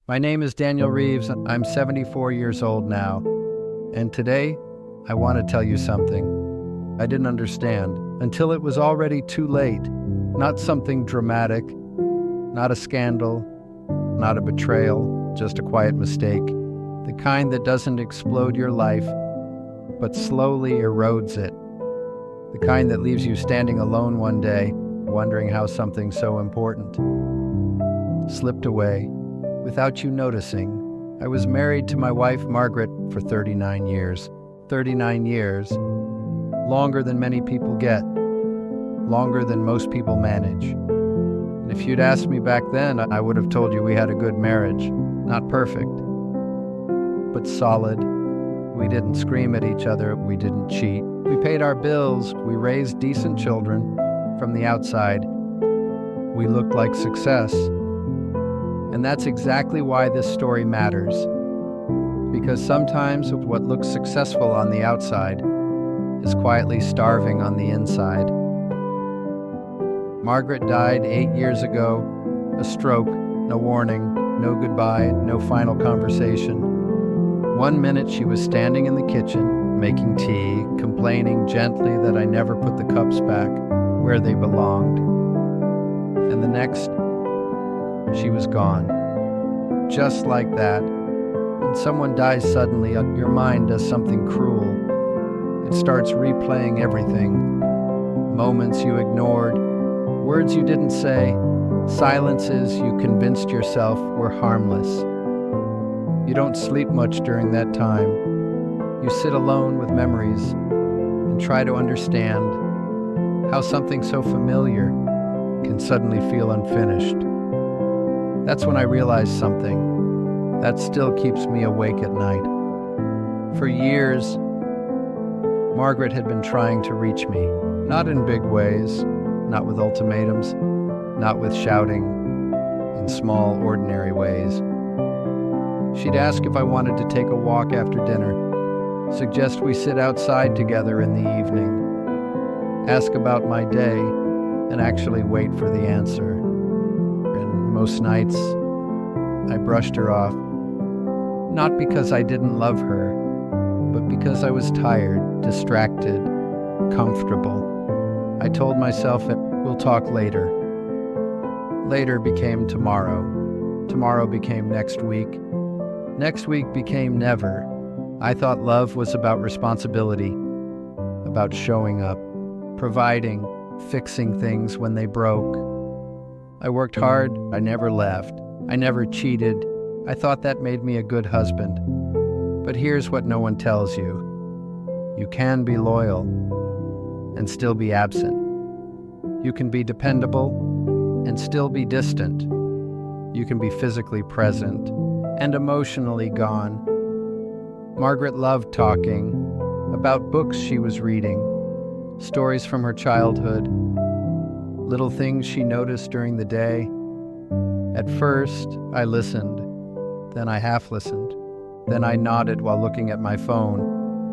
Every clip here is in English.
My name is Daniel Reeves. I'm 74 years old now, and today I want to tell you something I didn't understand until it was already too late. Not something dramatic, not a scandal, not a betrayal, just a quiet mistake. The kind that doesn't explode your life, but slowly erodes it. The kind that leaves you standing alone one day, wondering how something so important slipped away without you noticing. I was married to my wife, Margaret, for 39 years. 39 years, longer than many people get, longer than most people manage. And if you'd asked me back then, I would have told you we had a good marriage. Not perfect, but solid. We didn't scream at each other. We didn't cheat. We paid our bills. We raised decent children. From the outside, we looked like success. And that's exactly why this story matters. Because sometimes what looks successful on the outside is quietly starving on the inside. Margaret died 8 years ago. A stroke, no warning, no goodbye, no final conversation. 1 minute she was standing in the kitchen, making tea, complaining gently that I never put the cups back where they belonged. And the next, she was gone. Just like that. When someone dies suddenly, your mind does something cruel. It starts replaying everything. Moments you ignored, words you didn't say, silences you convinced yourself were harmless. You don't sleep much during that time. You sit alone with memories and try to understand how something so familiar can suddenly feel unfinished. That's when I realized something that still keeps me awake at night. For years, Margaret had been trying to reach me, not in big ways, not with ultimatums, not with shouting, in small, ordinary ways. She'd ask if I wanted to take a walk after dinner, suggest we sit outside together in the evening, ask about my day, and actually wait for the answer. And most nights, I brushed her off, not because I didn't love her, but because I was tired, distracted, comfortable. I told myself that we'll talk later. Later became tomorrow. Tomorrow became next week. Next week became never. I thought love was about responsibility, about showing up, providing, fixing things when they broke. I worked hard. I never left. I never cheated. I thought that made me a good husband. But here's what no one tells you. You can be loyal and still be absent. You can be dependable and still be distant. You can be physically present and emotionally gone. Margaret loved talking about books she was reading, stories from her childhood, little things she noticed during the day. At first, I listened, then I half listened, then I nodded while looking at my phone,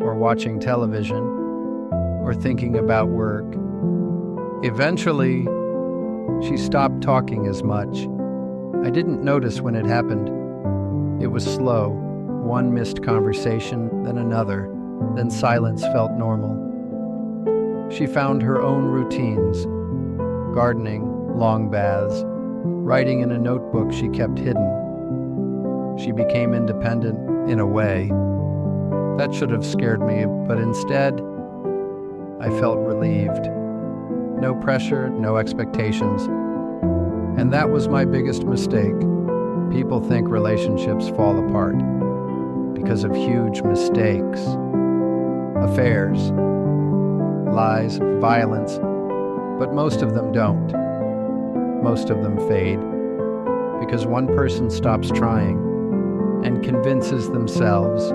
or watching television, or thinking about work. Eventually, she stopped talking as much. I didn't notice when it happened. It was slow, one missed conversation, then another, then silence felt normal. She found her own routines, gardening, long baths, writing in a notebook she kept hidden. She became independent in a way. That should have scared me, but instead, I felt relieved. No pressure, no expectations. And that was my biggest mistake. People think relationships fall apart because of huge mistakes, affairs, lies, violence, but most of them don't. Most of them fade because one person stops trying and convinces themselves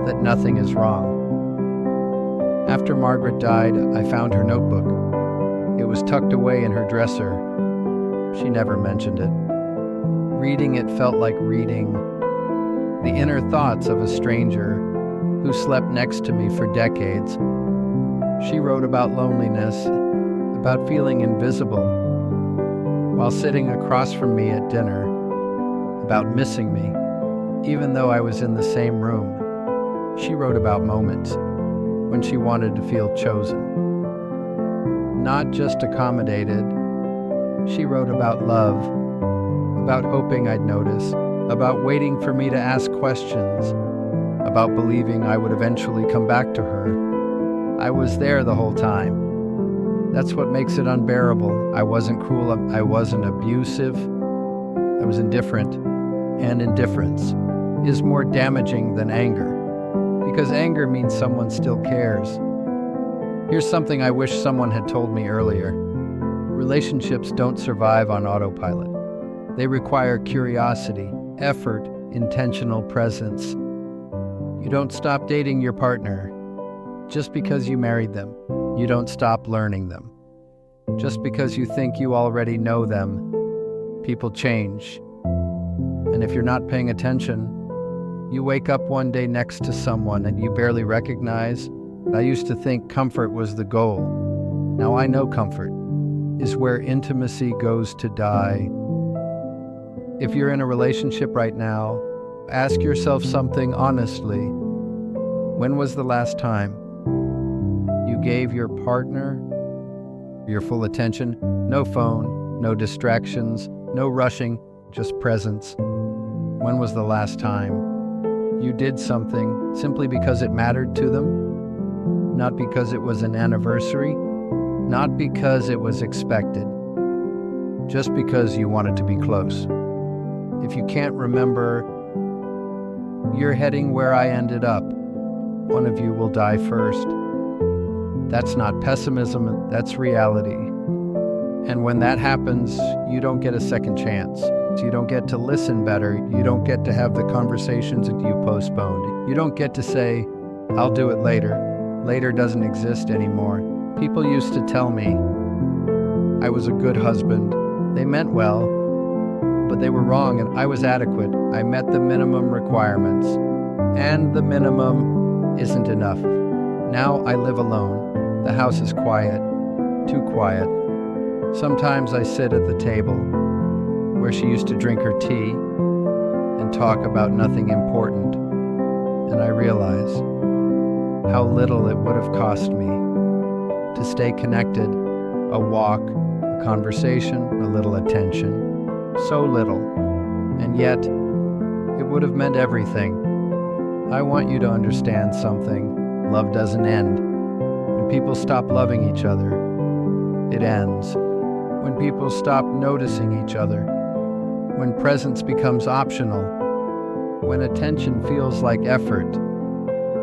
that nothing is wrong. After Margaret died, I found her notebook. It was tucked away in her dresser. She never mentioned it. Reading it felt like reading the inner thoughts of a stranger who slept next to me for decades. She wrote about loneliness, about feeling invisible, while sitting across from me at dinner. about missing me, even though I was in the same room. She wrote about moments when she wanted to feel chosen, not just accommodated. She wrote about love, about hoping I'd notice, about waiting for me to ask questions, about believing I would eventually come back to her. I was there the whole time. That's what makes it unbearable. I wasn't cruel, I wasn't abusive, I was indifferent. And indifference is more damaging than anger, because anger means someone still cares. Here's something I wish someone had told me earlier. Relationships don't survive on autopilot. They require curiosity, effort, intentional presence. You don't stop dating your partner just because you married them. You don't stop learning them just because you think you already know them. People change. And if you're not paying attention, you wake up one day next to someone that you barely recognize. I used to think comfort was the goal. Now I know comfort is where intimacy goes to die. If you're in a relationship right now, ask yourself something honestly. When was the last time you gave your partner your full attention? No phone, no distractions, no rushing, just presence. When was the last time you did something simply because it mattered to them? Not because it was an anniversary, not because it was expected, just because you wanted to be close. If you can't remember, you're heading where I ended up. One of you will die first. That's not pessimism, that's reality. And when that happens, you don't get a second chance. You don't get to listen better. You don't get to have the conversations that you postponed. You don't get to say, I'll do it later. Later doesn't exist anymore. People used to tell me I was a good husband. They meant well, but they were wrong, and I was adequate. I met the minimum requirements, and the minimum isn't enough. Now I live alone. The house is quiet, too quiet. Sometimes I sit at the table where she used to drink her tea and talk about nothing important, and I realize how little it would have cost me to stay connected. A walk, a conversation, a little attention. So little, and yet it would have meant everything. I want you to understand something. Love doesn't end. When people stop loving each other, it ends. When people stop noticing each other, when presence becomes optional, when attention feels like effort,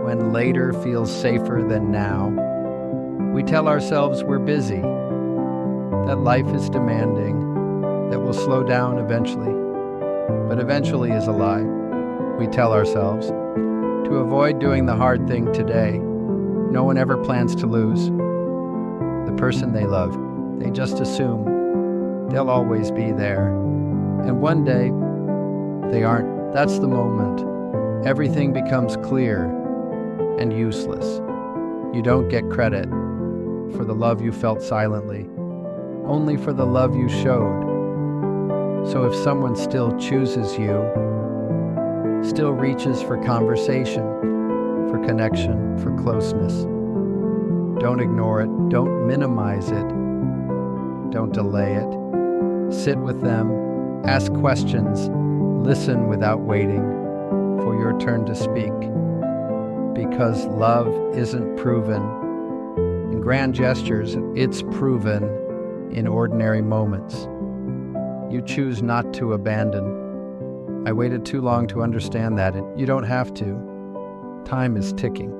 when later feels safer than now, we tell ourselves we're busy, that life is demanding, that we'll slow down eventually. But eventually is a lie. We tell ourselves to avoid doing the hard thing today. No one ever plans to lose the person they love. They just assume they'll always be there. And one day, they aren't. That's the moment. Everything becomes clear and useless. You don't get credit for the love you felt silently, only for the love you showed. So if someone still chooses you, still reaches for conversation, for connection, for closeness, don't ignore it, don't minimize it, don't delay it. Sit with them, ask questions, listen without waiting for your turn to speak. Because love isn't proven in grand gestures, it's proven in ordinary moments. You choose not to abandon. I waited too long to understand that, and you don't have to. Time is ticking.